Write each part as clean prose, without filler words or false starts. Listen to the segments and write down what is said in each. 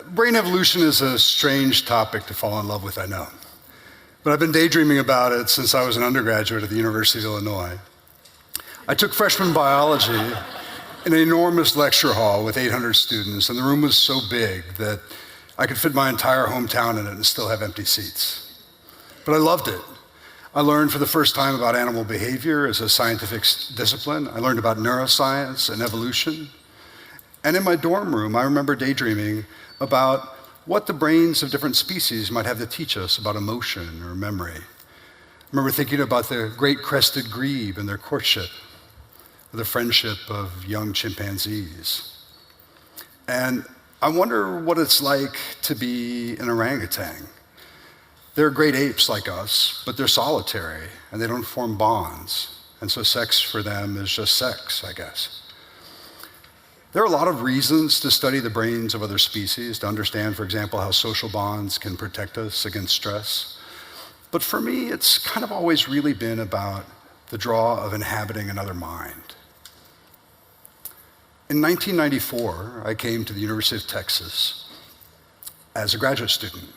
Brain evolution is a strange topic to fall in love with, I know. But I've been daydreaming about it since I was an undergraduate at the University of Illinois. I took freshman biology in an enormous lecture hall with 800 students, and the room was so big that I could fit my entire hometown in it and still have empty seats. But I loved it. I learned for the first time about animal behavior as a scientific discipline. I learned about neuroscience and evolution. And in my dorm room, I remember daydreaming about what the brains of different species might have to teach us about emotion or memory. I remember thinking about the great crested grebe and their courtship, or the friendship of young chimpanzees. And I wonder what it's like to be an orangutan. They're great apes like us, but they're solitary and they don't form bonds. And so sex for them is just sex, I guess. There are a lot of reasons to study the brains of other species, to understand, for example, how social bonds can protect us against stress. But for me, it's kind of always really been about the draw of inhabiting another mind. In 1994, I came to the University of Texas as a graduate student.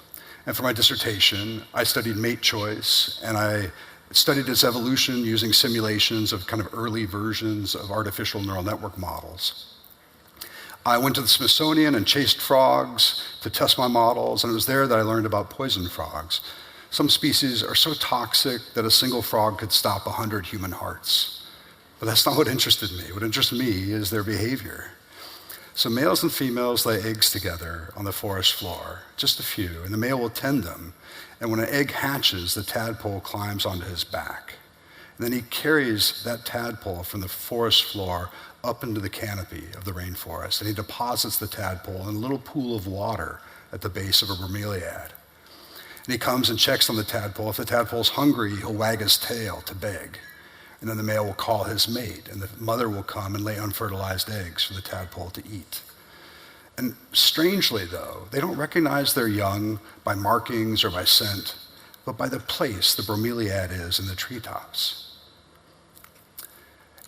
And for my dissertation, I studied mate choice, and I studied its evolution using simulations of kind of early versions of artificial neural network models. I went to the Smithsonian and chased frogs to test my models, and it was there that I learned about poison frogs. Some species are so toxic that a single frog could stop 100 human hearts. But that's not what interested me. What interested me is their behavior. So males and females lay eggs together on the forest floor, just a few, and the male will tend them. And when an egg hatches, the tadpole climbs onto his back. And then he carries that tadpole from the forest floor up into the canopy of the rainforest, and he deposits the tadpole in a little pool of water at the base of a bromeliad. And he comes and checks on the tadpole. If the tadpole's hungry, he'll wag his tail to beg. And then the male will call his mate, and the mother will come and lay unfertilized eggs for the tadpole to eat. And strangely, though, they don't recognize their young by markings or by scent, but by the place the bromeliad is in the treetops.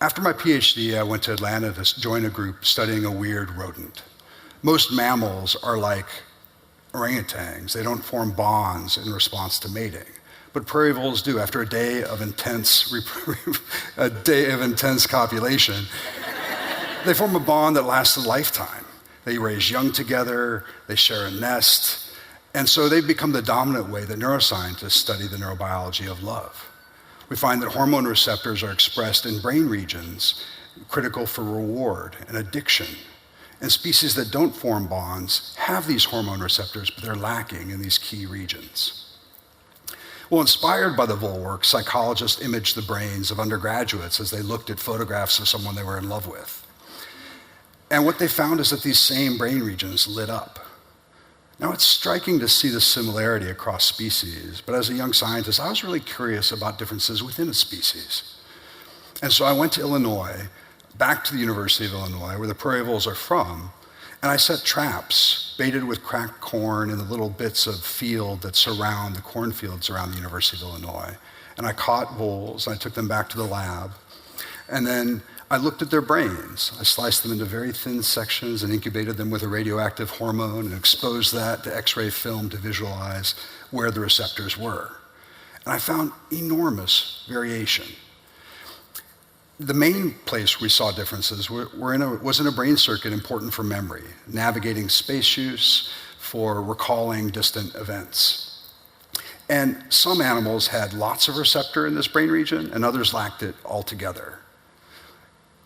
After my PhD, I went to Atlanta to join a group studying a weird rodent. Most mammals are like orangutans. They don't form bonds in response to mating. But prairie voles do. After a day of intense copulation, they form a bond that lasts a lifetime. They raise young together, they share a nest, and so they've become the dominant way that neuroscientists study the neurobiology of love. We find that hormone receptors are expressed in brain regions critical for reward and addiction. And species that don't form bonds have these hormone receptors, but they're lacking in these key regions. Well, inspired by the vole work, psychologists imaged the brains of undergraduates as they looked at photographs of someone they were in love with. And what they found is that these same brain regions lit up. Now, it's striking to see the similarity across species, but as a young scientist, I was really curious about differences within a species. And so I went to Illinois, back to the University of Illinois, where the prairie voles are from, and I set traps baited with cracked corn in the little bits of field that surround the cornfields around the University of Illinois. And I caught voles, and I took them back to the lab, and then I looked at their brains. I sliced them into very thin sections and incubated them with a radioactive hormone and exposed that to X-ray film to visualize where the receptors were. And I found enormous variation. The main place we saw differences was in a brain circuit important for memory, navigating space use, for recalling distant events. And some animals had lots of receptor in this brain region, and others lacked it altogether.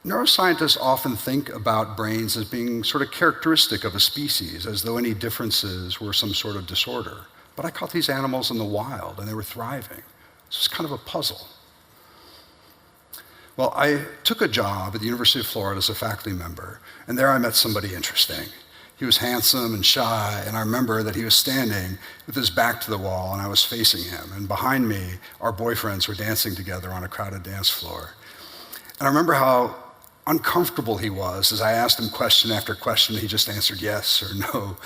Neuroscientists often think about brains as being sort of characteristic of a species, as though any differences were some sort of disorder. But I caught these animals in the wild, and they were thriving. So it's kind of a puzzle. Well, I took a job at the University of Florida as a faculty member, and there I met somebody interesting. He was handsome and shy, and I remember that he was standing with his back to the wall, and I was facing him. And behind me, our boyfriends were dancing together on a crowded dance floor. And I remember how uncomfortable he was as I asked him question after question. He just answered yes or no.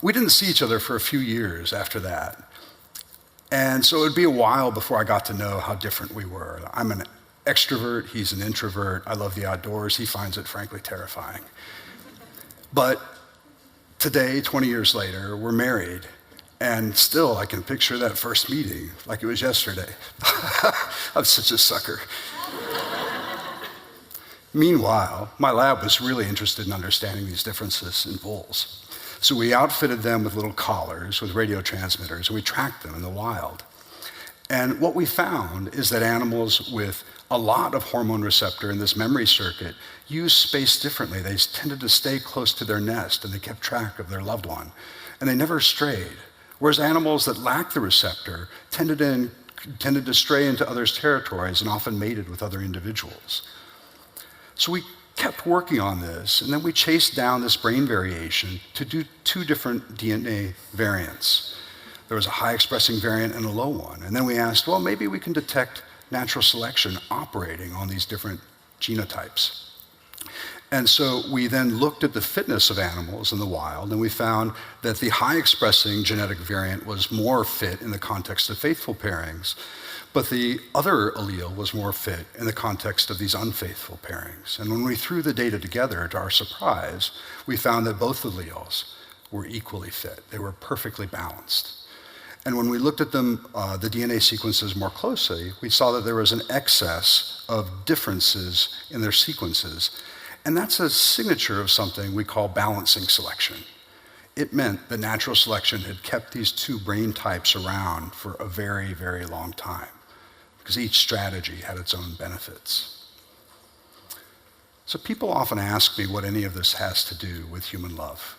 We didn't see each other for a few years after that. And so it would be a while before I got to know how different we were. I'm an extrovert, he's an introvert. I love the outdoors. He finds it frankly terrifying. But Today, 20 years later, we're married, and still I can picture that first meeting like it was yesterday. I'm such a sucker. Meanwhile, my lab was really interested in understanding these differences in voles. So we outfitted them with little collars with radio transmitters, and we tracked them in the wild. And what we found is that animals with a lot of hormone receptor in this memory circuit use space differently. They tended to stay close to their nest, and they kept track of their loved one, and they never strayed. Whereas animals that lacked the receptor tended to stray into others' territories and often mated with other individuals. So we kept working on this, and then we chased down this brain variation to do two different DNA variants. There was a high-expressing variant and a low one. And then we asked, well, maybe we can detect natural selection operating on these different genotypes. And so we then looked at the fitness of animals in the wild, and we found that the high-expressing genetic variant was more fit in the context of faithful pairings, but the other allele was more fit in the context of these unfaithful pairings. And when we threw the data together, to our surprise, we found that both alleles were equally fit. They were perfectly balanced. And when we looked at them, the DNA sequences more closely, we saw that there was an excess of differences in their sequences. And that's a signature of something we call balancing selection. It meant that natural selection had kept these two brain types around for a very, very long time, because each strategy had its own benefits. So people often ask me what any of this has to do with human love.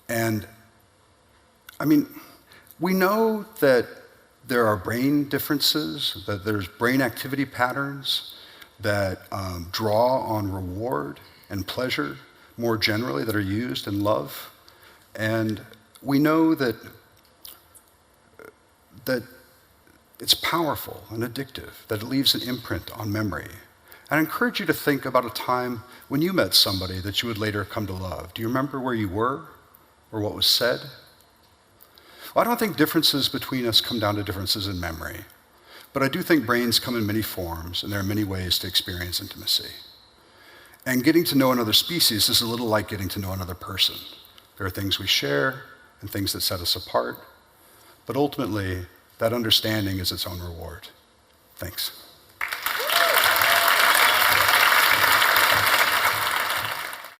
And I mean, we know that there are brain differences, that there's brain activity patterns that draw on reward and pleasure more generally that are used in love. And we know that it's powerful and addictive, that it leaves an imprint on memory. And I encourage you to think about a time when you met somebody that you would later come to love. Do you remember where you were or what was said? Well, I don't think differences between us come down to differences in memory, but I do think brains come in many forms, and there are many ways to experience intimacy. And getting to know another species is a little like getting to know another person. There are things we share and things that set us apart, but ultimately, that understanding is its own reward. Thanks.